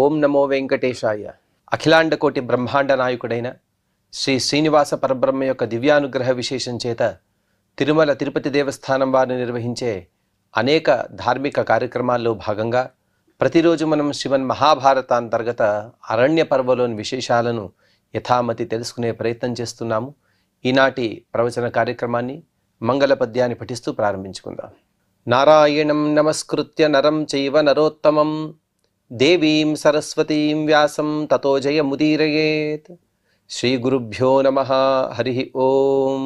ఓం నమో వెంకటేశాయ. అఖిలాండ కోటి బ్రహ్మాండ నాయకుడైన శ్రీ శ్రీనివాస పరబ్రహ్మ యొక్క దివ్యానుగ్రహ విశేషం చేత తిరుమల తిరుపతి దేవస్థానం వారు నిర్వహించే అనేక ధార్మిక కార్యక్రమాల్లో భాగంగా ప్రతిరోజు మనం శ్రీమన్ మహాభారత అంతర్గత అరణ్య పర్వలోని విశేషాలను యథామతి తెలుసుకునే ప్రయత్నం చేస్తున్నాము. ఈనాటి ప్రవచన కార్యక్రమాన్ని మంగళ పద్యాన్ని పఠిస్తూ ప్రారంభించుకుందాం. నారాయణం నమస్కృత్య నరం చైవ నరోత్తమం దేవీం సరస్వతీం వ్యాసం తతో జయముదీరయేత్. శ్రీ గురుభ్యో నమః. హరి ఓం.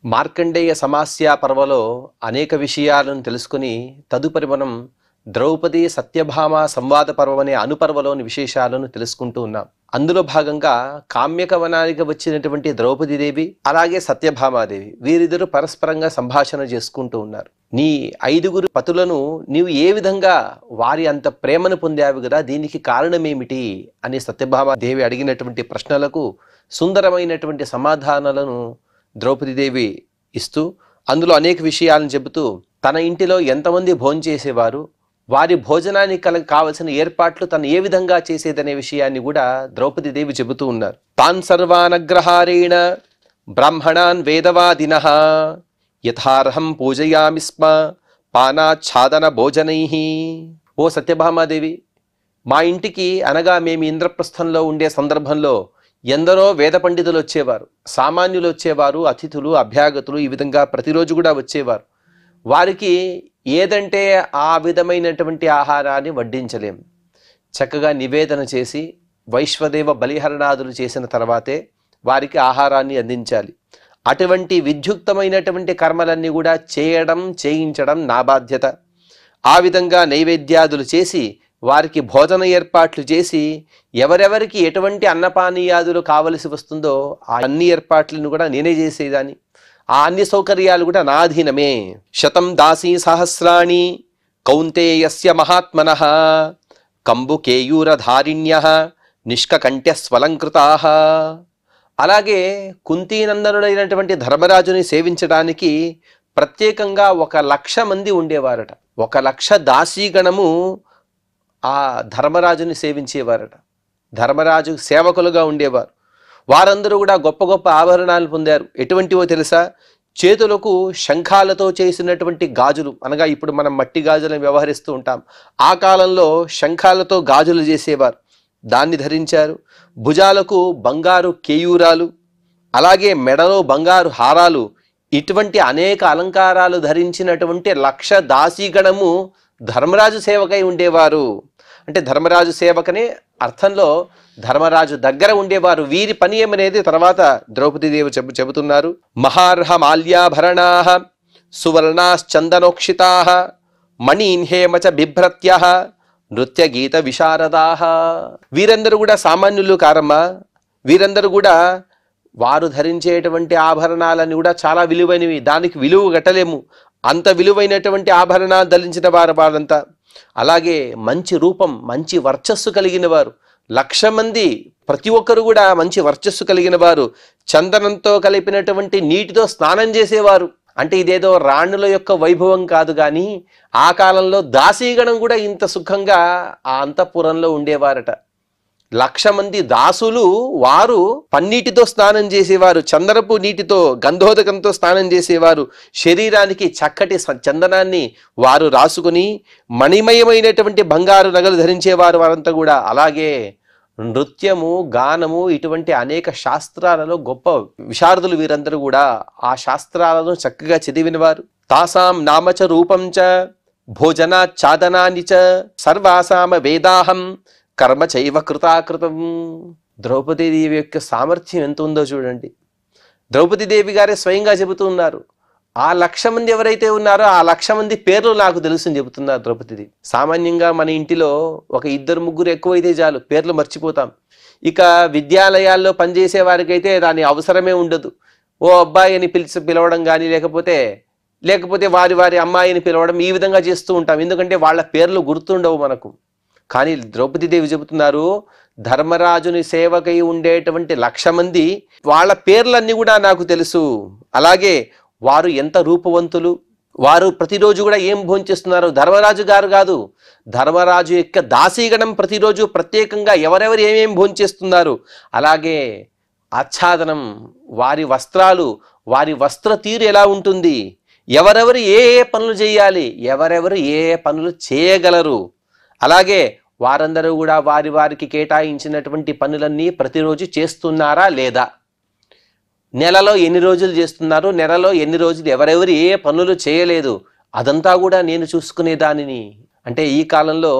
మార్కండేయ సమాస్య పర్వలో అనేక విషయాలను తెలుసుకుని తదుపరి మనం ద్రౌపది సత్యభామ సంవాద పర్వం అనే అనుపర్వలోని విశేషాలను తెలుసుకుంటూ ఉన్నాం. అందులో భాగంగా కామ్యకవనానికి వచ్చినటువంటి ద్రౌపదీదేవి అలాగే సత్యభామాదేవి వీరిద్దరు పరస్పరంగా సంభాషణ చేసుకుంటూ ఉన్నారు. నీ 5 పతులను నీవు ఏ విధంగా వారి అంత ప్రేమను పొందావు కదా, దీనికి కారణమేమిటి అని సత్యభామాదేవి అడిగినటువంటి ప్రశ్నలకు సుందరమైనటువంటి సమాధానాలను ద్రౌపదీదేవి ఇస్తూ అందులో అనేక విషయాలను చెబుతూ తన ఇంటిలో ఎంతమంది భోంచేసేవారు, వారి భోజనానికి కావలసిన ఏర్పాట్లు తను ఏ విధంగా చేసేదనే విషయాన్ని కూడా ద్రౌపదీదేవి చెబుతూ ఉన్నారు. తాన్ సర్వానగ్రహారేణ బ్రాహ్మణాన్ వేదవాదినః యథార్హం పూజయామి స్మ పానాచ్ఛాదన భోజనైః. ఓ సత్యభామాదేవి, మా ఇంటికి అనగా మేము ఇంద్రప్రస్థంలో ఉండే సందర్భంలో ఎందరో వేద పండితులు వచ్చేవారు, సామాన్యులు వచ్చేవారు, అతిథులు అభ్యాగతులు ఈ విధంగా ప్రతిరోజు కూడా వచ్చేవారు. వారికి ఏదంటే ఆ విధమైనటువంటి ఆహారాన్ని వడ్డించలేం. చక్కగా నివేదన చేసి వైశ్వదేవ బలిహరణాదులు చేసిన తర్వాతే వారికి ఆహారాన్ని అందించాలి. అటువంటి విద్యుక్తమైనటువంటి కర్మలన్నీ కూడా చేయించడం నా బాధ్యత. ఆ విధంగా నైవేద్యాదులు చేసి వారికి భోజన ఏర్పాట్లు చేసి ఎవరెవరికి ఎటువంటి అన్నపానీయాదులు కావలసి వస్తుందో ఆ అన్ని ఏర్పాట్లను కూడా నేనే చేసేదాన్ని. ఆ అన్ని సౌకర్యాలు కూడా నా అధీనమే. శతం దాసీ సహస్రాణి కౌంతేయస్య మహాత్మనః కంబుకేయూరధారిణ్యః నిష్కకంఠ్యస్వలంకృతాః. అలాగే కుంతీనందనుడైనటువంటి ధర్మరాజుని సేవించడానికి ప్రత్యేకంగా 1,00,000 మంది ఉండేవారట. 1,00,000 దాసీగణము ఆ ధర్మరాజుని సేవించేవారట. ధర్మరాజు సేవకులుగా ఉండేవారు. వారందరూ కూడా గొప్ప గొప్ప ఆభరణాలు పొందారు. ఎటువంటివో తెలుసా? చేతులకు శంఖాలతో చేసినటువంటి గాజులు, అనగా ఇప్పుడు మనం మట్టి గాజులను వ్యవహరిస్తూ ఉంటాం, ఆ కాలంలో శంఖాలతో గాజులు చేసేవారు, దాన్ని ధరించారు. భుజాలకు బంగారు కేయూరాలు, అలాగే మెడలో బంగారు హారాలు, ఇటువంటి అనేక అలంకారాలు ధరించినటువంటి 1,00,000 దాసీగణము ధర్మరాజు సేవకై ఉండేవారు. అంటే ధర్మరాజు సేవకనే అర్థంలో ధర్మరాజు దగ్గర ఉండేవారు. వీరి పని ఏమనేది తర్వాత ద్రౌపదీదేవి చెబుతున్నారు. మహార్హ మాల్యాభరణాః సువర్ణాశ్చందనోక్షితాః మణీన్ హేమచ బిభ్రత్యః నృత్య గీత విశారదాః. వీరందరూ కూడా సామాన్యులు కారమ్మా. వీరందరూ కూడా వారు ధరించేటువంటి ఆభరణాలన్నీ కూడా చాలా విలువైనవి, దానికి విలువ గట్టలేము. అంత విలువైనటువంటి ఆభరణాలు ధరించిన వారంతా. అలాగే మంచి రూపం, మంచి వర్చస్సు కలిగిన వారు 1,00,000 మంది, ప్రతి ఒక్కరు కూడా మంచి వర్చస్సు కలిగిన వారు. చందనంతో కలిపినటువంటి నీటితో స్నానం చేసేవారు. అంటే ఇదేదో రాణుల యొక్క వైభవం కాదు, కానీ ఆ కాలంలో దాసీగణం కూడా ఇంత సుఖంగా ఆ అంతఃపురంలో ఉండేవారట. 1,00,000 మంది దాసులు, వారు పన్నీటితో స్నానం చేసేవారు, చందనపు నీటితో గంధోదకంతో స్నానం చేసేవారు. శరీరానికి చక్కటి చందనాన్ని వారు రాసుకుని మణిమయమైనటువంటి బంగారు నగలు ధరించేవారు వారంతా కూడా. అలాగే నృత్యము, గానము, ఇటువంటి అనేక శాస్త్రాలలో గొప్ప విశారదులు వీరందరూ కూడా. ఆ శాస్త్రాలను చక్కగా చదివినవారు. తాసాం నామచ రూపంచ భోజనాచ్ఛాదనాని చ సర్వాసామ వేదాహం కర్మ చైవ కృతాకృతం. ద్రౌపదీదేవి యొక్క సామర్థ్యం ఎంత ఉందో చూడండి. ద్రౌపదీదేవి గారే స్వయంగా చెబుతూ ఉన్నారు. ఆ 1,00,000 మంది ఎవరైతే ఉన్నారో ఆ 1,00,000 మంది పేర్లు నాకు తెలుసు అని చెబుతున్నారు ద్రౌపదీదేవి. సామాన్యంగా మన ఇంటిలో 1-2-3 ఎక్కువైతే చాలు, పేర్లు మర్చిపోతాం. ఇక విద్యాలయాల్లో పనిచేసే వారికైతే దాని అవసరమే ఉండదు. ఓ అబ్బాయి అని పిలవడం కానీ లేకపోతే వారి అమ్మాయిని పిలవడం, ఈ విధంగా చేస్తూ ఉంటాం. ఎందుకంటే వాళ్ళ పేర్లు గుర్తుండవు మనకు. కానీ ద్రౌపదీదేవి చెబుతున్నారు, ధర్మరాజుని సేవకై ఉండేటువంటి 1,00,000 మంది వాళ్ళ పేర్లన్నీ కూడా నాకు తెలుసు. అలాగే వారు ఎంత రూపవంతులు, వారు ప్రతిరోజు కూడా ఏం భోంచేస్తున్నారు, ధర్మరాజు గారు కాదు, ధర్మరాజు యొక్క దాసీగణం ప్రతిరోజు ప్రత్యేకంగా ఎవరెవరు ఏమేం భోంచేస్తున్నారు, అలాగే ఆచ్ఛాదనం, వారి వస్త్రాలు, వారి వస్త్ర తీరు ఎలా ఉంటుంది, ఎవరెవరు ఏ ఏ పనులు చేయాలి, ఎవరెవరు ఏ ఏ పనులు చేయగలరు, అలాగే వారందరూ కూడా వారి వారికి కేటాయించినటువంటి పనులన్నీ ప్రతిరోజు చేస్తున్నారా లేదా, నెలలో ఎన్ని రోజులు చేస్తున్నారు, నెలలో ఎన్ని రోజులు ఎవరెవరు ఏ పనులు చేయలేదు, అదంతా కూడా నేను చూసుకునే దానిని. అంటే ఈ కాలంలో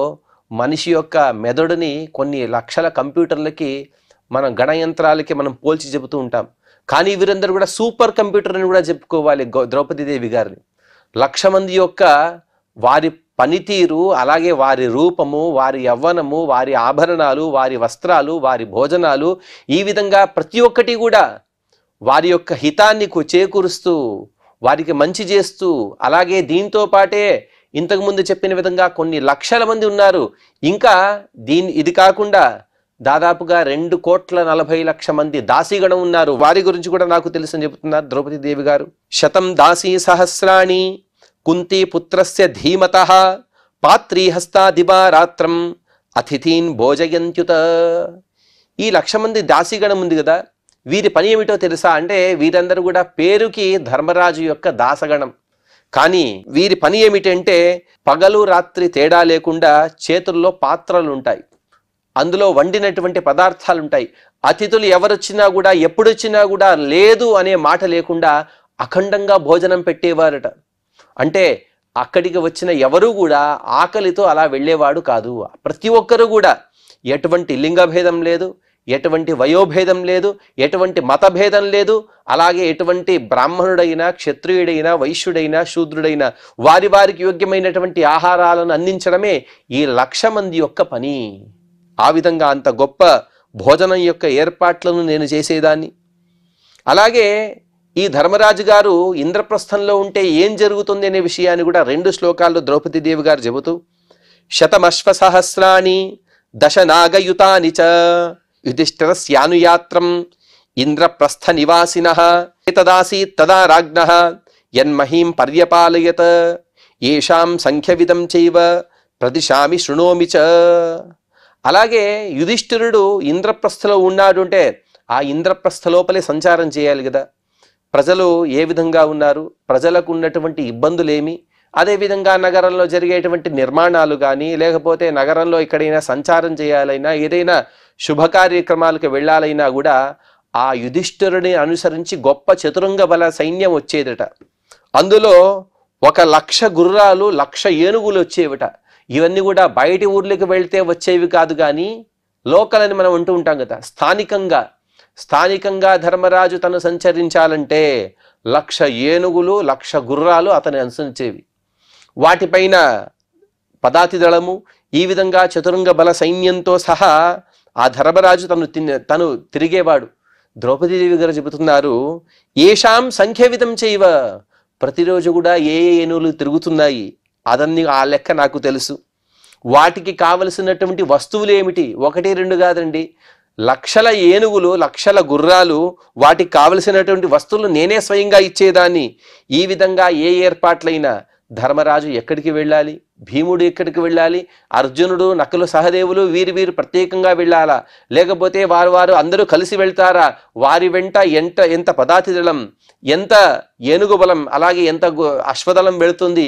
మనిషి యొక్క మెదడుని కొన్ని లక్షల కంప్యూటర్లకి, మనం గణయంత్రాలకి మనం పోల్చి చెబుతూ ఉంటాం. కానీ వీరందరూ కూడా సూపర్ కంప్యూటర్ అని కూడా చెప్పుకోవాలి ద్రౌపదీదేవి గారిని. 1,00,000 మంది యొక్క వారి పనితీరు, అలాగే వారి రూపము, వారి యవ్వనము, వారి ఆభరణాలు, వారి వస్త్రాలు, వారి భోజనాలు, ఈ విధంగా ప్రతి ఒక్కటి కూడా వారి యొక్క హితాన్ని చేకూరుస్తూ, వారికి మంచి చేస్తూ, అలాగే దీంతో పాటే ఇంతకుముందు చెప్పిన విధంగా కొన్ని లక్షల మంది ఉన్నారు. ఇంకా ఇది కాకుండా దాదాపుగా 2,40,00,000 మంది దాసీగణం ఉన్నారు. వారి గురించి కూడా నాకు తెలుసు అని చెబుతున్నారు ద్రౌపదీదేవి గారు. 100 దాసీ సహస్రాణి కుంతి పుత్రస్య ధీమతః పాత్రీ హస్తాదివారాత్రం అతిథీన్ భోజయంత్యుత. ఈ 1,00,000 మంది దాసీగణం ఉంది కదా, వీరి పని ఏమిటో తెలుసా అంటే, వీరందరూ కూడా పేరుకి ధర్మరాజు యొక్క దాసగణం, కానీ వీరి పని ఏమిటంటే పగలు రాత్రి తేడా లేకుండా చేతుల్లో పాత్రలు ఉంటాయి, అందులో వండినటువంటి పదార్థాలు ఉంటాయి. అతిథులు ఎవరొచ్చినా కూడా ఎప్పుడొచ్చినా కూడా లేదు అనే మాట లేకుండా అఖండంగా భోజనం పెట్టేవారట. అంటే అక్కడికి వచ్చిన ఎవరు కూడా ఆకలితో అలా వెళ్ళేవాడు కాదు. ప్రతి ఒక్కరు కూడా ఎటువంటి లింగభేదం లేదు, ఎటువంటి వయోభేదం లేదు, ఎటువంటి మతభేదం లేదు, అలాగే ఎటువంటి బ్రాహ్మణుడైనా, క్షత్రియుడైనా, వైశ్యుడైనా, శూద్రుడైనా వారి వారికి యోగ్యమైనటువంటి ఆహారాలను అందించడమే ఈ 1,00,000 మంది యొక్క పని. ఆ విధంగా అంత గొప్ప భోజనం యొక్క ఏర్పాట్లను నేను చేసేదాన్ని. అలాగే ఈ ధర్మరాజు గారు ఇంద్రప్రస్థంలో ఉంటే ఏం జరుగుతుంది అనే విషయాన్ని కూడా 2 శ్లోకాల్లో ద్రౌపదీదేవి గారు చెబుతూ, 100 సహస్రాణి దశనాగయుతాని చ యుధిష్ఠిరస్యానుయాత్రం ఇంద్రప్రస్థ నివాసినః ఏతదాసీత్ తదా రాజ్ఞః యన్మహీం పర్యపాలయత్ ఏషాం సంఖ్యవిదం చైవ ప్రదిశామి శృణోమి చ. అలాగే యుధిష్ఠిరుడు ఇంద్రప్రస్థలో ఉన్నాడు అంటే ఆ ఇంద్రప్రస్థ లోపలే సంచారం చేయాలి కదా. ప్రజలు ఏ విధంగా ఉన్నారు, ప్రజలకు ఉన్నటువంటి ఇబ్బందులేమి, అదేవిధంగా నగరంలో జరిగేటువంటి నిర్మాణాలు కానీ, లేకపోతే నగరంలో ఎక్కడైనా సంచారం చేయాలైనా, ఏదైనా శుభ కార్యక్రమాలకు వెళ్ళాలైనా కూడా ఆ యుధిష్ఠిరుని అనుసరించి గొప్ప చతురంగ బల సైన్యం వచ్చేదట. అందులో 1,00,000 గుర్రాలు, 1,00,000 ఏనుగులు వచ్చేవిట. ఇవన్నీ కూడా బయటి ఊర్లకు వెళ్తే వచ్చేవి కాదు, కానీ లోకల్ అని మనం అంటూ ఉంటాం కదా, స్థానికంగా ధర్మరాజు తను సంచరించాలంటే 1,00,000 ఏనుగులు, 1,00,000 గుర్రాలు అతని అనుసరించేవి. వాటిపైన పదాతి దళము, ఈ విధంగా చతురంగ బల సైన్యంతో సహా ఆ ధర్మరాజు తను తిరిగేవాడు. ద్రౌపదీదేవి గారు చెబుతున్నారు, ఏషాం సంఖ్యవిదం చైవ, ప్రతిరోజు కూడా ఏ ఏనుగులు తిరుగుతున్నాయి అదన్నీ ఆ లెక్క నాకు తెలుసు. వాటికి కావలసినటువంటి వస్తువులు ఏమిటి, 1, 2 కాదండి, 1,00,000 ఏనుగులు, 1,00,000 గుర్రాలు, వాటికి కావలసినటువంటి వస్తువులు నేనే స్వయంగా ఇచ్చేదాన్ని. ఈ విధంగా ఏ ఏర్పాట్లైనా ధర్మరాజు ఎక్కడికి వెళ్ళాలి, భీముడు ఎక్కడికి వెళ్ళాలి, అర్జునుడు, నకులు, సహదేవులు వీరు ప్రత్యేకంగా వెళ్ళాలా, లేకపోతే వారు అందరూ కలిసి వెళ్తారా, వారి వెంట ఎంత పదాతి దళం, ఎంత ఏనుగు బలం, అలాగే ఎంత అశ్వదళం వెళుతుంది,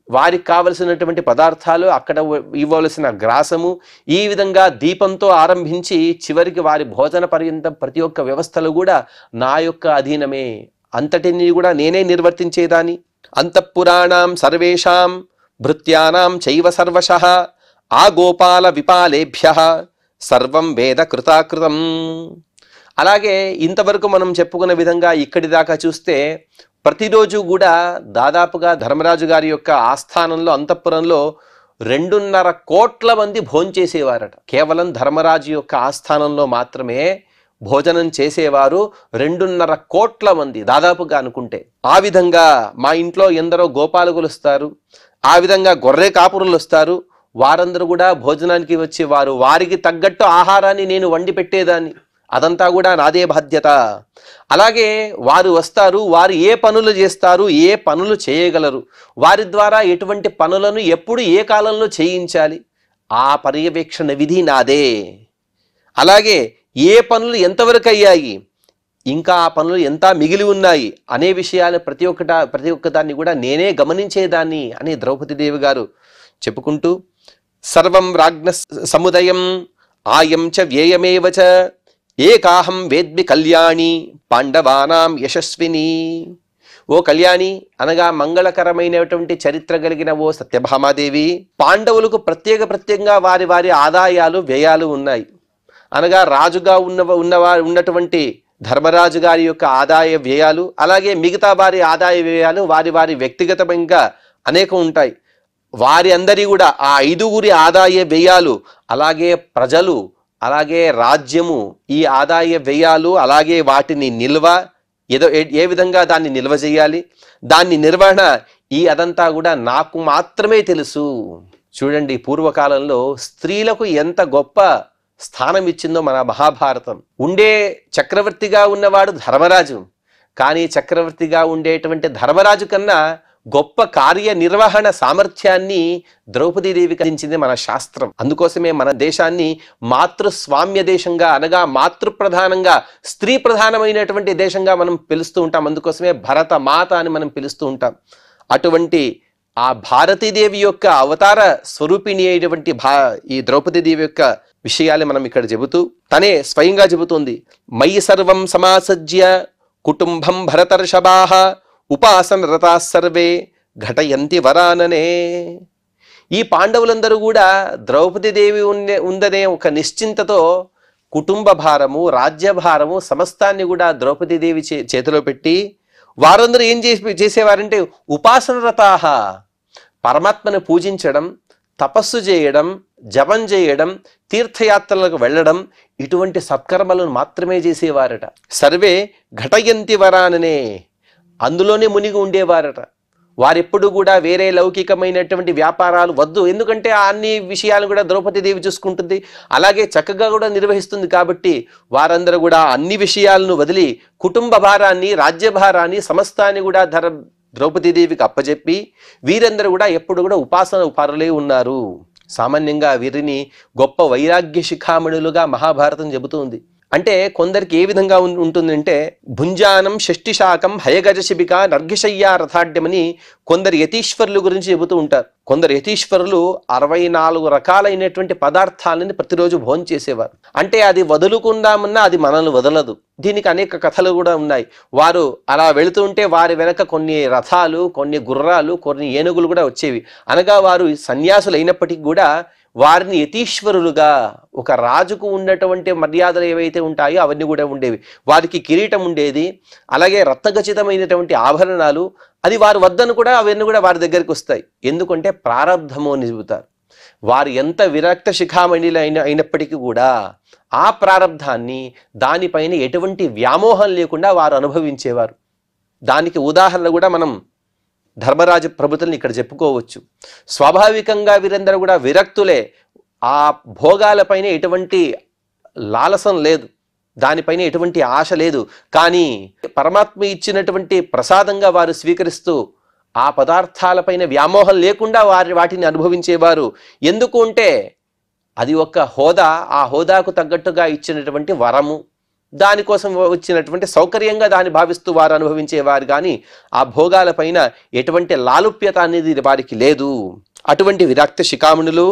వారికి కావలసినటువంటి పదార్థాలు, అక్కడ ఇవ్వవలసిన గ్రాసము, ఈ విధంగా దీపంతో ఆరంభించి చివరికి వారి భోజన పర్యంతం ప్రతి ఒక్క వ్యవస్థలు కూడా నా యొక్క అధీనమే, అంతటిని కూడా నేనే నిర్వర్తించేదాన్ని. అంతఃపురాణాం సర్వేషాం భృత్యానాం చైవ సర్వశః ఆ గోపాల విపాలేభ్యః సర్వం వేద కృతాకృతం. అలాగే ఇంతవరకు మనం చెప్పుకున్న విధంగా ఇక్కడి దాకా చూస్తే ప్రతిరోజు కూడా దాదాపుగా ధర్మరాజు గారి యొక్క ఆస్థానంలో, అంతఃపురంలో 2.5 కోట్ల మంది భోంచేసేవారట. కేవలం ధర్మరాజు యొక్క ఆస్థానంలో మాత్రమే భోజనం చేసేవారు 2.5 కోట్ల మంది దాదాపుగా అనుకుంటే. ఆ విధంగా మా ఇంట్లో ఎందరో గోపాలకులు వస్తారు, ఆ విధంగా గొర్రె కాపురులు వస్తారు, వారందరూ కూడా భోజనానికి వచ్చేవారు. వారికి తగ్గట్టు ఆహారాన్ని నేను వండి పెట్టేదాన్ని. అదంతా కూడా నాదే బాధ్యత. అలాగే వారు వస్తారు, వారు ఏ పనులు చేస్తారు, ఏ పనులు చేయగలరు, వారి ద్వారా ఎటువంటి పనులను ఎప్పుడు ఏ కాలంలో చేయించాలి, ఆ పర్యవేక్షణ విధి నాదే. అలాగే ఏ పనులు ఎంతవరకు అయ్యాయి, ఇంకా ఆ పనులు ఎంత మిగిలి ఉన్నాయి అనే విషయాలు ప్రతి ఒక్కదాన్ని కూడా నేనే గమనించేదాన్ని అని ద్రౌపదీదేవి గారు చెప్పుకుంటూ, సర్వం రాజ్ఞ సముదయం ఆయం చ వ్యయమేవ చ ఏకాహం వేద్మి కళ్యాణి పాండవానాం యశస్విని. ఓ కళ్యాణి అనగా మంగళకరమైనటువంటి చరిత్ర కలిగిన ఓ సత్యభామాదేవి, పాండవులకు ప్రత్యేకంగా వారి వారి ఆదాయాలు వ్యయాలు ఉన్నాయి. అనగా రాజుగా ఉన్నటువంటి ధర్మరాజు గారి యొక్క ఆదాయ వ్యయాలు, అలాగే మిగతా వారి ఆదాయ వ్యయాలు వారి వారి వ్యక్తిగతంగా అనేకం ఉంటాయి. వారి అందరి కూడా ఆ 5గురి ఆదాయ వ్యయాలు, అలాగే ప్రజలు, అలాగే రాజ్యము, ఈ ఆదాయ వ్యయాలు, అలాగే వాటిని ఏ విధంగా దాన్ని నిల్వ చేయాలి, దాన్ని నిర్వహణ, ఈ అదంతా కూడా నాకు మాత్రమే తెలుసు. చూడండి, పూర్వకాలంలో స్త్రీలకు ఎంత గొప్ప స్థానం ఇచ్చిందో మన మహాభారతం. ఉండే చక్రవర్తిగా ఉన్నవాడు ధర్మరాజు, కానీ చక్రవర్తిగా ఉండేటువంటి ధర్మరాజు కన్నా గొప్ప కార్యనిర్వహణ సామర్థ్యాన్ని ద్రౌపదీదేవికి అందించింది మన శాస్త్రం. అందుకోసమే మన దేశాన్ని మాతృస్వామ్య దేశంగా, అనగా మాతృప్రధానంగా, స్త్రీ ప్రధానమైనటువంటి దేశంగా మనం పిలుస్తూ ఉంటాం. అందుకోసమే భరత మాత అని మనం పిలుస్తూ ఉంటాం. అటువంటి ఆ భారతీదేవి యొక్క అవతార స్వరూపిణి అయినటువంటి ఈ ద్రౌపదీదేవి యొక్క విషయాలు మనం ఇక్కడ చెబుతూ, తనే స్వయంగా చెబుతుంది, మయి సర్వం సమాసజ్య కుటుంబం భరతర్షభాః ఉపాసన రతా సర్వే ఘటయంతి వరాననే. ఈ పాండవులందరూ కూడా ద్రౌపదీదేవి ఉందనే ఒక నిశ్చింతతో కుటుంబ భారము, రాజ్యభారము సమస్తాన్ని కూడా ద్రౌపదీదేవి చేతిలో పెట్టి, వారందరూ ఏం చేసేవారంటే ఉపాసన రతాః, పరమాత్మను పూజించడం, తపస్సు చేయడం, జపం చేయడం, తీర్థయాత్రలకు వెళ్ళడం, ఇటువంటి సత్కర్మలను మాత్రమే చేసేవారట. సర్వే ఘటయంతి వరాననే, అందులోనే మునిగి ఉండేవారట. వారెప్పుడు కూడా వేరే లౌకికమైనటువంటి వ్యాపారాలు వద్దు, ఎందుకంటే అన్ని విషయాలను కూడా ద్రౌపదీదేవి చూసుకుంటుంది, అలాగే చక్కగా కూడా నిర్వహిస్తుంది. కాబట్టి వారందరూ కూడా అన్ని విషయాలను వదిలి కుటుంబ భారాన్ని, రాజ్యభారాన్ని సమస్తాన్ని కూడా ద్రౌపదీదేవికి అప్పచెప్పి వీరందరూ కూడా ఎప్పుడు కూడా ఉపాసన పరులే ఉన్నారు. సామాన్యంగా వీరిని గొప్ప వైరాగ్య శిఖామణులుగా మహాభారతం చెబుతుంది. అంటే కొందరికి ఏ విధంగా ఉంటుందంటే, భుంజానం షష్ఠిశాకం హయగజ శిబిక నర్ఘిశయ్యా రథాఢ్యమని కొందరు యతీశ్వరుల గురించి చెబుతూ ఉంటారు. కొందరు యతీశ్వరులు 64 రకాలైనటువంటి పదార్థాలని ప్రతిరోజు భోజనం చేసేవారు. అంటే అది వదులుకుందామన్నా అది మనల్ని వదలదు. దీనికి అనేక కథలు కూడా ఉన్నాయి. వారు అలా వెళుతూ ఉంటే వారి వెనక కొన్ని రథాలు, కొన్ని గుర్రాలు, కొన్ని ఏనుగులు కూడా వచ్చేవి. అనగా వారు సన్యాసులు అయినప్పటికీ కూడా వారిని యతీశ్వరులుగా, ఒక రాజుకు ఉన్నటువంటి మర్యాదలు ఏవైతే ఉంటాయో అవన్నీ కూడా ఉండేవి. వారికి కిరీటం ఉండేది, అలాగే రత్నఖచితమైనటువంటి ఆభరణాలు, అది వారు వద్దను కూడా అవన్నీ కూడా వారి దగ్గరికి వస్తాయి. ఎందుకంటే ప్రారబ్ధము అని చెబుతారు. వారు ఎంత విరక్త శిఖామణిలు అయినప్పటికీ కూడా ఆ ప్రారబ్ధాన్ని, దానిపైన ఎటువంటి వ్యామోహం లేకుండా వారు అనుభవించేవారు. దానికి ఉదాహరణ కూడా మనం ధర్మరాజ ప్రభుతుల్ని ఇక్కడ చెప్పుకోవచ్చు. స్వాభావికంగా వీరందరూ కూడా విరక్తులే. ఆ భోగాలపైన ఎటువంటి లాలసం లేదు, దానిపైన ఎటువంటి ఆశ లేదు. కానీ పరమాత్మ ఇచ్చినటువంటి ప్రసాదంగా వారు స్వీకరిస్తూ ఆ పదార్థాలపైన వ్యామోహం లేకుండా వాటిని అనుభవించేవారు. ఎందుకు అంటే అది ఒక హోదా, ఆ హోదాకు తగ్గట్టుగా ఇచ్చినటువంటి వరము, దానికోసం వచ్చినటువంటి సౌకర్యంగా దాన్ని భావిస్తూ వారు అనుభవించేవారు. కానీ ఆ భోగాలపైన ఎటువంటి లాలుప్యత అనేది వారికి లేదు. అటువంటి విరక్త శిఖామణులు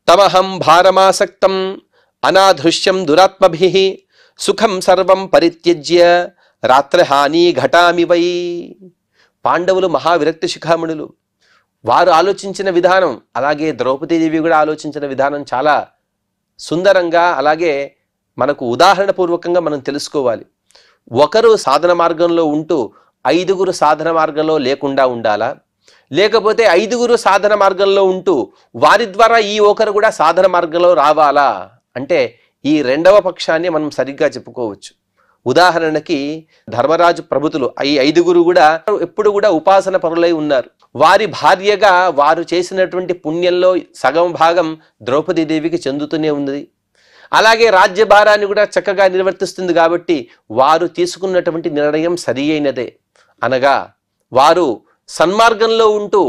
తమహం భారమాసక్తం అనాధృశ్యం దురాత్మభిః సుఖం సర్వం పరిత్యజ్య రాత్రహాని ఘటామి వై. పాండవులు మహావిరక్త శిఖామణులు. వారు ఆలోచించిన విధానం, అలాగే ద్రౌపదీదేవి కూడా ఆలోచించిన విధానం చాలా సుందరంగా, అలాగే మనకు ఉదాహరణ పూర్వకంగా మనం తెలుసుకోవాలి. ఒకరు సాధన మార్గంలో ఉంటూ 5గురు సాధన మార్గంలో లేకుండా ఉండాలా, లేకపోతే 5గురు సాధన మార్గంలో ఉంటూ వారి ద్వారా ఈ ఒకరు కూడా సాధన మార్గంలో రావాలా అంటే ఈ రెండవ పక్షాన్ని మనం సరిగ్గా చెప్పుకోవచ్చు. ఉదాహరణకి ధర్మరాజు ప్రభుతులు ఈ 5గురు కూడా ఎప్పుడు కూడా ఉపాసన పరులై ఉన్నారు. వారి భార్యగా వారు చేసినటువంటి పుణ్యంలో సగం భాగం ద్రౌపదీదేవికి చెందుతూనే ఉంది. అలాగే రాజ్యభారాన్ని కూడా చక్కగా నిర్వర్తిస్తుంది కాబట్టి వారు తీసుకున్నటువంటి నిర్ణయం సరి అయినదే. అనగా వారు సన్మార్గంలో ఉంటూ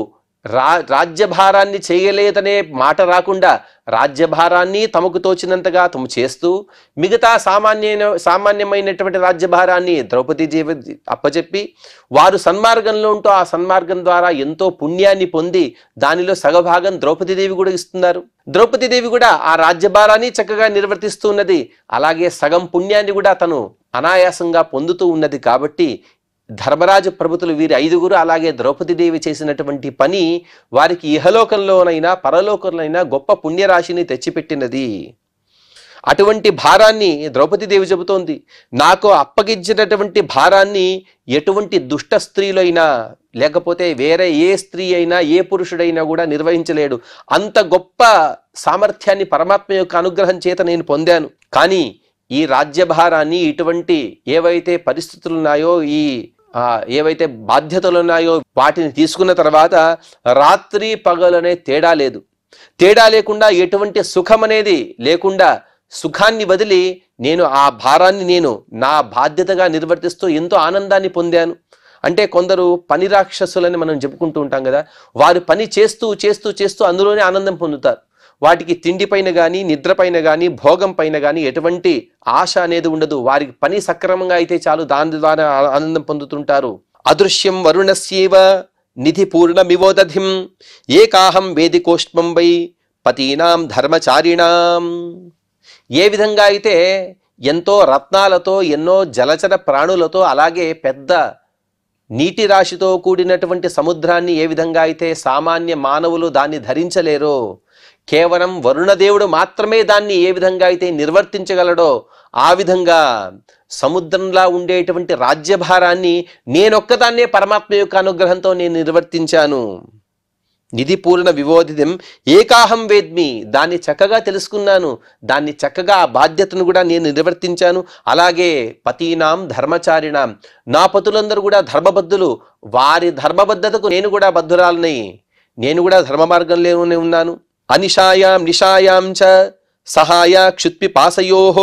రాజ్యభారాన్ని చేయలేదనే మాట రాకుండా రాజ్యభారాన్ని తమకు తోచినంతగా తమ చేస్తూ మిగతా సామాన్యమైనటువంటి రాజ్యభారాన్ని ద్రౌపదీదేవి అప్పచెప్పి వారు సన్మార్గంలో ఉంటూ ఆ సన్మార్గం ద్వారా ఎంతో పుణ్యాన్ని పొంది దానిలో సగభాగం ద్రౌపదీదేవి కూడా ఇస్తున్నారు. ద్రౌపదీదేవి కూడా ఆ రాజ్యభారాన్ని చక్కగా నిర్వర్తిస్తూ ఉన్నది. అలాగే సగం పుణ్యాన్ని కూడా తను అనాయాసంగా పొందుతూ ఉన్నది. కాబట్టి ధర్మరాజు ప్రభుతులు వీరి 5గురు అలాగే ద్రౌపదీదేవి చేసినటువంటి పని వారికి ఇహలోకంలోనైనా పరలోకంలోనైనా గొప్ప పుణ్యరాశిని తెచ్చిపెట్టినది. అటువంటి భారాన్ని ద్రౌపదీదేవి చెబుతోంది, నాకు అప్పగించినటువంటి భారాన్ని ఎటువంటి దుష్ట స్త్రీలైనా లేకపోతే వేరే ఏ స్త్రీ అయినా ఏ పురుషుడైనా కూడా నిర్వహించలేడు. అంత గొప్ప సామర్థ్యాన్ని పరమాత్మ యొక్క అనుగ్రహం చేత నేను పొందాను. కానీ ఈ రాజ్యభారాన్ని ఇటువంటి ఏవైతే పరిస్థితులు ఉన్నాయో ఏవైతే బాధ్యతలు ఉన్నాయో వాటిని తీసుకున్న తర్వాత రాత్రి పగలనే తేడా లేదు. తేడా లేకుండా ఎటువంటి సుఖం అనేది లేకుండా సుఖాన్ని వదిలి నేను ఆ భారాన్ని నేను నా బాధ్యతగా నిర్వర్తిస్తూ ఎంతో ఆనందాన్ని పొందాను. అంటే కొందరు పని రాక్షసులని మనం చెప్పుకుంటూ ఉంటాం కదా, వారు పని చేస్తూ చేస్తూ చేస్తూ అందులోనే ఆనందం పొందుతారు. వాటికి తిండి పైన కానీ నిద్రపైన కానీ భోగం పైన కానీ ఎటువంటి ఆశ అనేది ఉండదు. వారికి పని సక్రమంగా అయితే చాలు, దాని ద్వారా ఆనందం పొందుతుంటారు. అదృశ్యం వరుణస్యేవ నిధి పూర్ణమివోదధిం ఏకాహం వేదికోష్మం వై పతీనాం ధర్మచారిణాం. ఏ విధంగా అయితే ఎంతో రత్నాలతో ఎన్నో జలచర ప్రాణులతో అలాగే పెద్ద నీటి రాశితో కూడినటువంటి సముద్రాన్ని ఏ విధంగా అయితే సామాన్య మానవులు దాన్ని ధరించలేరో, కేవలం వరుణదేవుడు మాత్రమే దాన్ని ఏ విధంగా అయితే నిర్వర్తించగలడో ఆ విధంగా సముద్రంలా ఉండేటువంటి రాజ్యభారాన్ని నేనొక్కదాన్నే పరమాత్మ యొక్క అనుగ్రహంతో నేను నిర్వర్తించాను. నిధి పూర్ణ వివోధితం ఏకాహం వేద్మి, దాన్ని చక్కగా తెలుసుకున్నాను, దాన్ని చక్కగా ఆ బాధ్యతను కూడా నేను నిర్వర్తించాను. అలాగే పతీనాం ధర్మచారిణాం, నా పతులందరూ కూడా ధర్మబద్ధులు, వారి ధర్మబద్ధతకు నేను కూడా బద్ధురాలని, నేను కూడా ధర్మ మార్గంలోనే ఉన్నాను. అనిషాయాం నిషాయాం చ సహాయ క్షుత్పి పాసయోః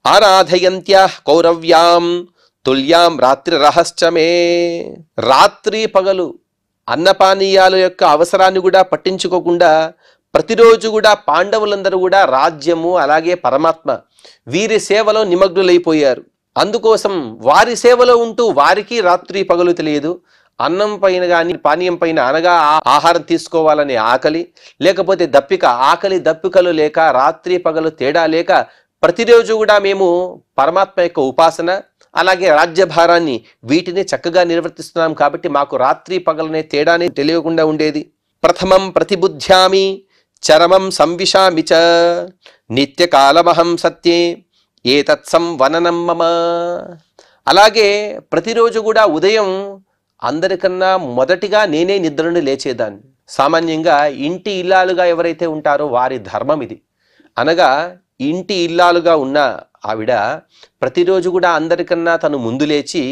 ఆరాధయంత్యాః కౌరవ్యాం తుల్యాం రాత్రి రహస్చమే. రాత్రి పగలు అన్నపానీయాల యొక్క అవసరాన్ని కూడా పట్టించుకోకుండా ప్రతిరోజు కూడా పాండవులందరూ కూడా రాజ్యము అలాగే పరమాత్మ వీరి సేవలో నిమగ్నులైపోయారు. అందుకోసం వారి సేవలో ఉంటూ వారికి రాత్రి పగలు తెలియదు. అన్నం పైన కానీ పానీయం పైన అనగా ఆహారం తీసుకోవాలనే ఆకలి, లేకపోతే దప్పిక, ఆకలి దప్పికలు లేక రాత్రి పగలు తేడా లేక ప్రతిరోజు కూడా మేము పరమాత్మ యొక్క ఉపాసన అలాగే రాజ్యభారాన్ని వీటిని చక్కగా నిర్వర్తిస్తున్నాం. కాబట్టి మాకు రాత్రి పగలనే తేడానే తెలియకుండా ఉండేది. ప్రథమం ప్రతిబుద్ధ్యామి చరమం సంవిశామి చ నిత్యకాలమహం సత్యే ఏతత్సం వననం మమ. అలాగే ప్రతిరోజు కూడా ఉదయం అందరికన్నా మొదటిగా నేనే నిద్ర నుండి లేచేదాన్ని. సామాన్యంగా ఇంటి ఇల్లాలుగా ఎవరైతే ఉంటారో వారి ధర్మం ఇది. అనగా ఇంటి ఇల్లాలుగా ఉన్న ఆవిడ ప్రతిరోజు కూడా అందరికన్నా తను ముందు లేచి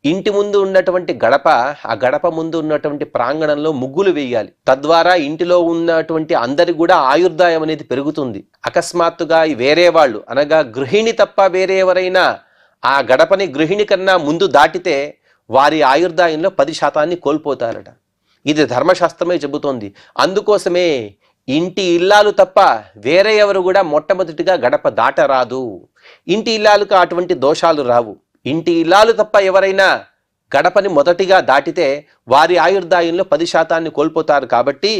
ఇంటి ముందు ఉన్నటువంటి గడప, ఆ గడప ముందు ఉన్నటువంటి ప్రాంగణంలో ముగ్గులు వేయాలి. తద్వారా ఇంటిలో ఉన్నటువంటి అందరికి కూడా ఆయుర్దాయం అనేది పెరుగుతుంది. అకస్మాత్తుగా వేరే వాళ్ళు అనగా గృహిణి తప్ప వేరే ఎవరైనా ఆ గడపని గృహిణి కన్నా ముందు దాటితే వారి ఆయుర్దాయంలో 10% కోల్పోతారట. ఇది ధర్మశాస్త్రమే చెబుతోంది. అందుకోసమే ఇంటి ఇల్లాలు తప్ప వేరే ఎవరు కూడా మొట్టమొదటిగా గడప దాటరాదు. ఇంటి ఇల్లాలకు అటువంటి దోషాలు రావు. ఇంటి ఇల్లాలు తప్ప ఎవరైనా గడపని మొదటిగా దాటితే వారి ఆయుర్దాయంలో 10% కోల్పోతారు. కాబట్టి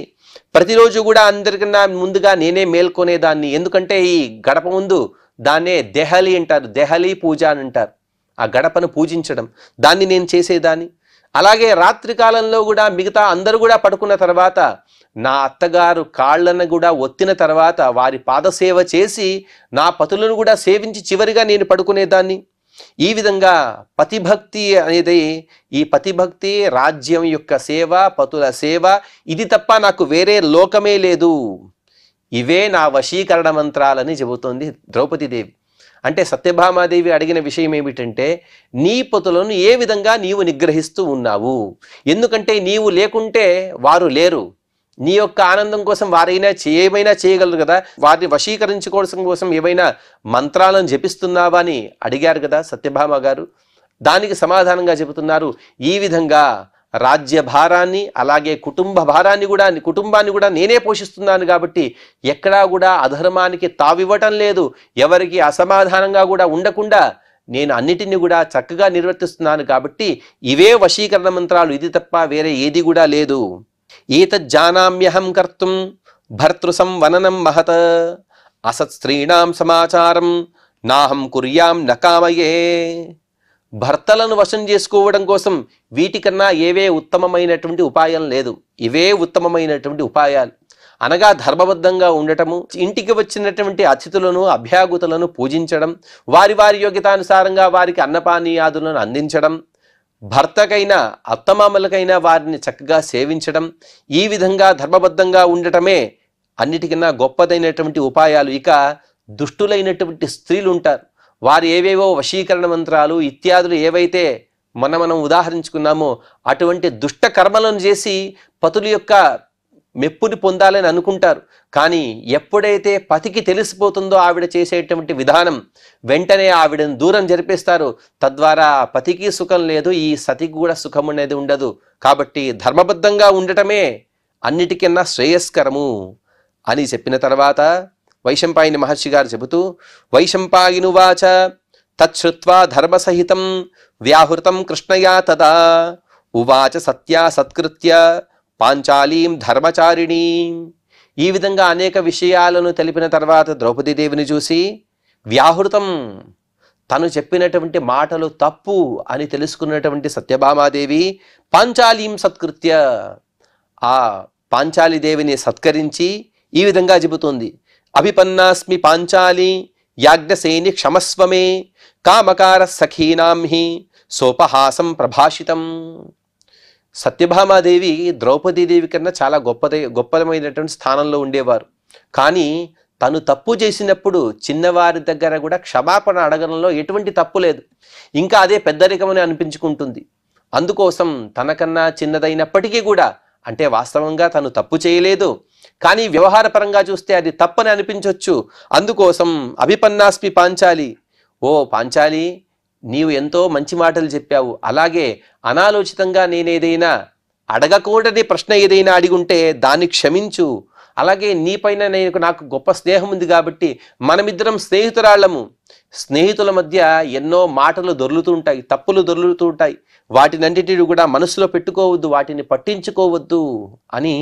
ప్రతిరోజు కూడా అందరికన్నా ముందుగా నేనే మేల్కొనేదాన్ని. ఎందుకంటే ఈ గడప ముందు దాన్నే దెహలి అంటారు, దెహలి పూజ అని అంటారు. ఆ గడపను పూజించడం దాన్ని నేను చేసేదాన్ని. అలాగే రాత్రి కాలంలో కూడా మిగతా అందరూ కూడా పడుకున్న తర్వాత నా అత్తగారు కాళ్ళను కూడా ఒత్తిన తర్వాత వారి పాదసేవ చేసి నా పతులను కూడా సేవించి చివరిగా నేను పడుకునేదాన్ని. ఈ విధంగా పతిభక్తి అనేది, ఈ పతిభక్తి రాజ్యం యొక్క సేవ, పతుల సేవ, ఇది తప్ప నాకు వేరే లోకమే లేదు. ఇవే నా వశీకరణ మంత్రాలని చెబుతోంది ద్రౌపదీదేవి. అంటే సత్యభామాదేవి అడిగిన విషయం ఏమిటంటే, నీ పతులను ఏ విధంగా నీవు నిగ్రహిస్తూ ఉన్నావు? ఎందుకంటే నీవు లేకుంటే వారు లేరు. నీ యొక్క ఆనందం కోసం వారైనా ఏమైనా చేయగలరు కదా, వారిని వశీకరించుకోవడం కోసం ఏవైనా మంత్రాలను జపిస్తున్నావా అని అడిగారు కదా సత్యభామ గారు. దానికి సమాధానంగా చెబుతున్నారు, ఈ విధంగా రాజ్య భారాన్ని అలాగే కుటుంబాన్ని కూడా నేనే పోషిస్తున్నాను కాబట్టి ఎక్కడా కూడా అధర్మానికి తావివ్వటం లేదు. ఎవరికి అసమాధానంగా కూడా ఉండకుండా నేను అన్నిటిని కూడా చక్కగా నిర్వర్తిస్తున్నాను కాబట్టి ఇవే వశీకరణ మంత్రాలు, ఇది తప్ప వేరే ఏది కూడా లేదు. ఏతజ్జానామ్యహం కర్తుం భర్తృసంవననం మహత్ అసత్ స్త్రీణాం సమాచారం నాహం కుర్యాం నకామయే. భర్తలను వశం చేసుకోవడం కోసం వీటికన్నా ఏవే ఉత్తమమైనటువంటి ఉపాయం లేదు. ఇవే ఉత్తమమైనటువంటి ఉపాయాలు. అనగా ధర్మబద్ధంగా ఉండటము, ఇంటికి వచ్చినటువంటి అతిథులను అభ్యాగతులను పూజించడం, వారి వారి యోగ్యతానుసారంగా వారికి అన్నపానీయాదులను అందించడం, భర్తకైనా అత్తమామలకైనా వారిని చక్కగా సేవించడం, ఈ విధంగా ధర్మబద్ధంగా ఉండటమే అన్నిటికన్నా గొప్పదైనటువంటి ఉపాయాలు. ఇక దుష్టులైనటువంటి స్త్రీలు ఉంటారు, వారు ఏవేవో వశీకరణ మంత్రాలు ఇత్యాదులు ఏవైతే మనం ఉదాహరించుకున్నామో అటువంటి దుష్ట కర్మలను చేసి పతుల యొక్క మెప్పుని పొందాలని అనుకుంటారు. కానీ ఎప్పుడైతే పతికి తెలిసిపోతుందో ఆవిడ చేసేటువంటి విధానం, వెంటనే ఆవిడను దూరం జరిపేస్తారు. తద్వారా పతికి సుఖం లేదు, ఈ సతికి కూడా సుఖం అనేది ఉండదు. కాబట్టి ధర్మబద్ధంగా ఉండటమే అన్నిటికన్నా శ్రేయస్కరము అని చెప్పిన తర్వాత వైశంపాయని మహర్షి గారు చెబుతూ, వైశంపాయనువాచ తచ్చుత్వా ధర్మసహితం వ్యాహృతం కృష్ణయా తదా ఉవాచ సత్యా సత్కృత్య పాంచాలీం ధర్మచారిణీ. ఈ విధంగా అనేక విషయాలను తెలిపిన తర్వాత ద్రౌపదీదేవిని చూసి, వ్యాహృతం తను చెప్పినటువంటి మాటలు తప్పు అని తెలుసుకున్నటువంటి సత్యభామాదేవి పాంచాలీం సత్కృత్య ఆ పాంచాలిదేవిని సత్కరించి ఈ విధంగా చెబుతుంది, అభిపన్నాస్మి పాంచాలి యాజ్ఞసేని క్షమస్వమే కామకార సఖీనాం హి సోపహాసం ప్రభాషితం. సత్యభామాదేవి ద్రౌపదీదేవి కన్నా చాలా గొప్పదమైనటువంటి స్థానంలో ఉండేవారు. కానీ తను తప్పు చేసినప్పుడు చిన్నవారి దగ్గర కూడా క్షమాపణ అడగడంలో ఎటువంటి తప్పు లేదు. ఇంకా అదే పెద్దరికమని అనిపించుకుంటుంది. అందుకోసం తనకన్నా చిన్నదైనప్పటికీ కూడా, అంటే వాస్తవంగా తను తప్పు చేయలేదు, కానీ వ్యవహారపరంగా చూస్తే అది తప్పని అనిపించవచ్చు. అందుకోసం అభిపన్నాస్మి పాంచాలి, ఓ పాంచాలి నీవు ఎంతో మంచి మాటలు చెప్పావు, అలాగే అనాలోచితంగా నేనేదైనా అడగకూడని ప్రశ్న ఏదైనా అడిగుంటే దాన్ని క్షమించు. అలాగే నీపైన నాకు గొప్ప స్నేహం ఉంది కాబట్టి మనమిద్దరం స్నేహితురాళ్ళము. స్నేహితుల మధ్య ఎన్నో మాటలు దొర్లుతూ ఉంటాయి, తప్పులు దొర్లుతూ ఉంటాయి. వాటినన్నిటిని కూడా మనసులో పెట్టుకోవద్దు, వాటిని పట్టించుకోవద్దు అని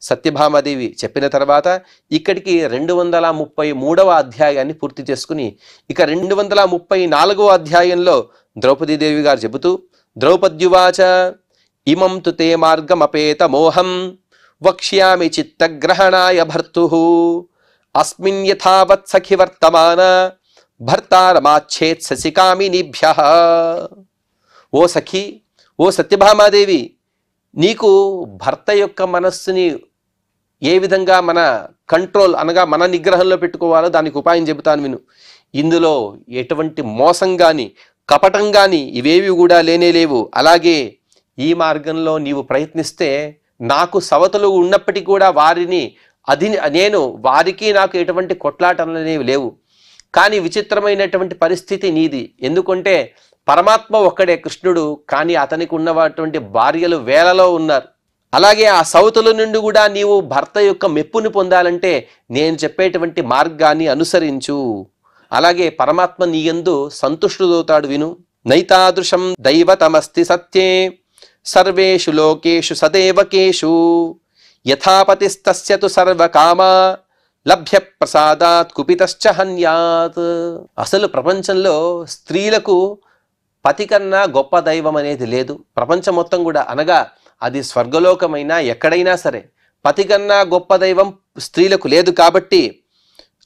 సత్యభామాదేవి చెప్పిన తర్వాత ఇక్కడికి 233వ అధ్యాయాన్ని పూర్తి చేసుకుని ఇక 234వ అధ్యాయంలో ద్రౌపదీదేవి గారు చెబుతూ, ద్రౌపద్యువాచ ఇమం తు తే మార్గమపేత మోహం వక్ష్యామి చిత్తగ్రహణాయ భర్తుః అస్మిన్ యథావత్ సఖి వర్తమాన భర్తారమాచ్ఛేత్ శశికామినిభ్యః. ఓ సఖి, ఓ సత్యభామాదేవి, నీకు భర్త యొక్క మనస్సుని ఏ విధంగా మన కంట్రోల్ అనగా మన నిగ్రహంలో పెట్టుకోవాలో దానికి ఉపాయం చెబుతాను విను. ఇందులో ఎటువంటి మోసం కానీ కపటం కానీ ఇవేవి కూడా లేనేలేవు. అలాగే ఈ మార్గంలో నీవు ప్రయత్నిస్తే నాకు సవతులు ఉన్నప్పటికీ కూడా వారికి నాకు ఎటువంటి కొట్లాటలనేవి లేవు. కానీ విచిత్రమైనటువంటి పరిస్థితి నీది. ఎందుకంటే పరమాత్మ ఒక్కడే కృష్ణుడు, కానీ అతనికి ఉన్నటువంటి భార్యలు వేలలో ఉన్నారు. అలాగే ఆ సవతుల నుండి కూడా నీవు భర్త యొక్క మెప్పుని పొందాలంటే నేను చెప్పేటువంటి మార్గాన్ని అనుసరించు. అలాగే పరమాత్మ నీ యందు సంతుష్టుడవుతాడు విను. నైతాదృశం దైవతమస్తి సత్యే సర్వేషు లోకేషు సదేవకేషు యథాపతిస్తస్య తు సర్వకామా లభ్య ప్రసాదాత్ కుపితశ్చ హన్యాత్. అసలు ప్రపంచంలో స్త్రీలకు పతి కన్నా గొప్ప దైవం అనేది లేదు. ప్రపంచం మొత్తం కూడా, అనగా అది స్వర్గలోకమైనా ఎక్కడైనా సరే పతి కన్నా గొప్ప దైవం స్త్రీలకు లేదు. కాబట్టి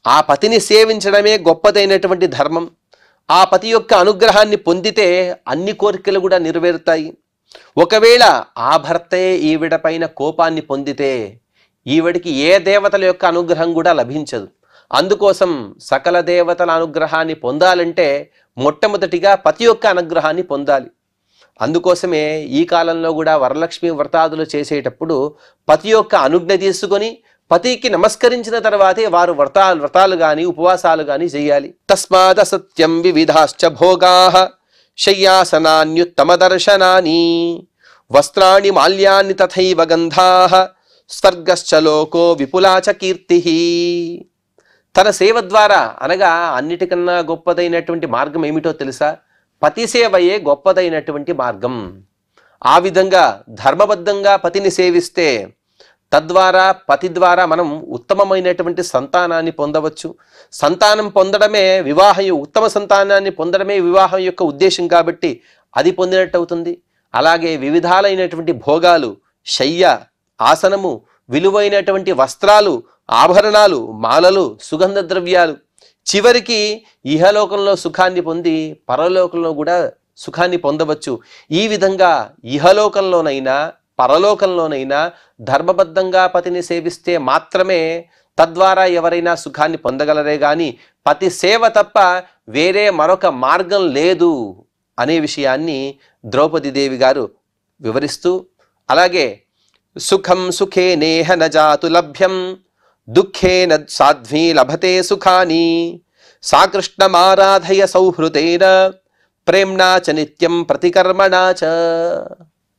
ఆ పతిని సేవించడమే గొప్పదైనటువంటి ధర్మం. ఆ పతి యొక్క అనుగ్రహాన్ని పొందితే అన్ని కోరికలు కూడా నెరవేరుతాయి. ఒకవేళ ఆ భర్తే ఈవిడ పైన కోపాన్ని పొందితే ఈవిడికి ఏ దేవతల యొక్క అనుగ్రహం కూడా లభించదు. అందుకోసం సకల దేవతల అనుగ్రహాన్ని పొందాలంటే మొట్టమొదటిగా పతి యొక్క అనుగ్రహాన్ని పొందాలి. అందుకోసమే ఈ కాలంలో కూడా వరలక్ష్మి వ్రతాదులు చేసేటప్పుడు పతి యొక్క అనుజ్ఞ తీసుకొని పతికి నమస్కరించిన తర్వాతే వారు వ్రతాలు గాని ఉపవాసాలు గాని చేయాలి. తస్మాద్ సత్యం వివిధాశ్చ భోగాః శయ్యాసనాన్యుత్తమ దర్శనాని వస్త్రాణి మాల్యాన్ని తథైవ గంధాః స్వర్గశ్చ లోకో విపులాచ కీర్తిః. తన సేవ ద్వారా అనగా అన్నిటికన్నా గొప్పదైనటువంటి మార్గం ఏమిటో తెలుసా? పతి సేవయే గొప్పదైనటువంటి మార్గం. ఆ విధంగా ధర్మబద్ధంగా పతిని సేవిస్తే తద్వారా పతి ద్వారా మనం ఉత్తమమైనటువంటి సంతానాన్ని పొందవచ్చు. సంతానం పొందడమే ఉత్తమ సంతానాన్ని పొందడమే వివాహం యొక్క ఉద్దేశం కాబట్టి అది పొందినట్టు అవుతుంది. అలాగే వివిధాలైనటువంటి భోగాలు, శయ్య, ఆసనము, విలువైనటువంటి వస్త్రాలు, ఆభరణాలు, మాలలు, సుగంధ ద్రవ్యాలు, చివరికి ఇహలోకంలో సుఖాన్ని పొంది పరలోకంలో కూడా సుఖాన్ని పొందవచ్చు. ఈ విధంగా ఇహలోకంలోనైనా పరలోకంలోనైనా ధర్మబద్ధంగా పతిని సేవిస్తే మాత్రమే తద్వారా ఎవరైనా సుఖాన్ని పొందగలరే గాని పతి సేవ తప్ప వేరే మరొక మార్గం లేదు అనే విషయాన్ని ద్రౌపదీదేవి గారు వివరిస్తూ, అలాగే సుఖం సుఖే నేహ నజాతు లభ్యం దుఃఖేన సాధ్వీ లభతే సుఖాని సాకృష్ణమారాధయ సౌహృదేన ప్రేమ్నా చ నిత్యం ప్రతికర్మణా చ.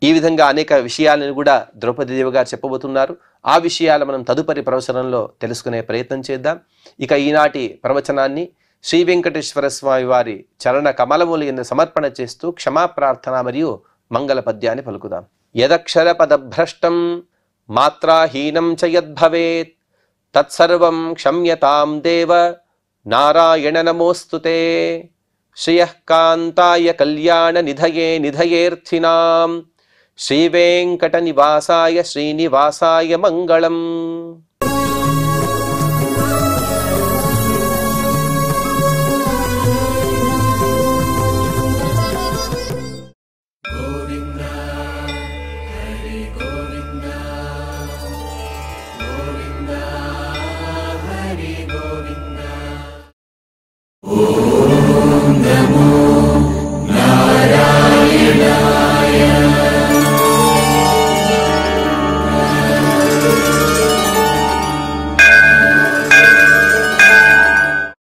ఈ విధంగా అనేక విషయాలను కూడా ద్రౌపదీదేవి గారు చెప్పబోతున్నారు. ఆ విషయాలు మనం తదుపరి ప్రవచనంలో తెలుసుకునే ప్రయత్నం చేద్దాం. ఇక ఈనాటి ప్రవచనాన్ని శ్రీ వెంకటేశ్వర స్వామి వారి చరణ కమలములు యందు సమర్పణ చేస్తూ క్షమాప్రార్థన మరియు మంగళ పద్యాన్ని పలుకుదాం. యదక్షర పదభ్రష్టం మాత్రాహీనం చ యద్భవేత్ తత్సర్వం క్షమ్యతాం దేవ నారాయణ నమోస్తుతే. శ్రియః కాంతాయ కళ్యాణ నిధయే నిధయేర్థినాం శ్రీ వెంకట నివాసాయ శ్రీనివాసాయ మంగళం. ఓం నమో